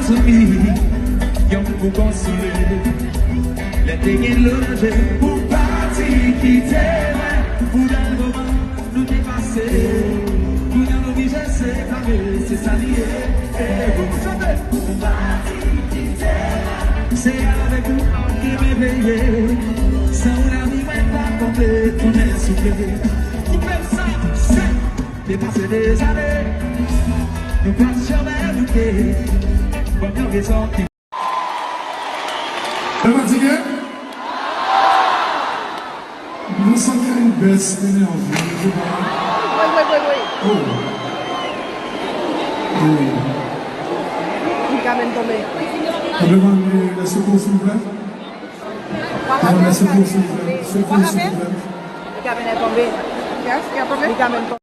soumis, yon pour consoler. Les dégaines logés pour partir quitter. Pour dans le moment, nous dépasser. Pour dans l'obligé, c'est carré, c'est salier. Et vous chantez. Pour partir quitter. C'est avec vous qui m'éveillez. Sans la vie, même pas complète, on est soufflé. Vous faites ça, c'est dépasser des années. Nous passions même douter. Bonne raison qui. Vous êtes fatigué? Vous sentez une baisse d'énergie? Oui. Oh. Oui. Il est même tombé. On demande les secours, s'il vous plaît. Les secours, s'il vous plaît. Secours, s'il vous plaît. Il est tombé. Il est tombé.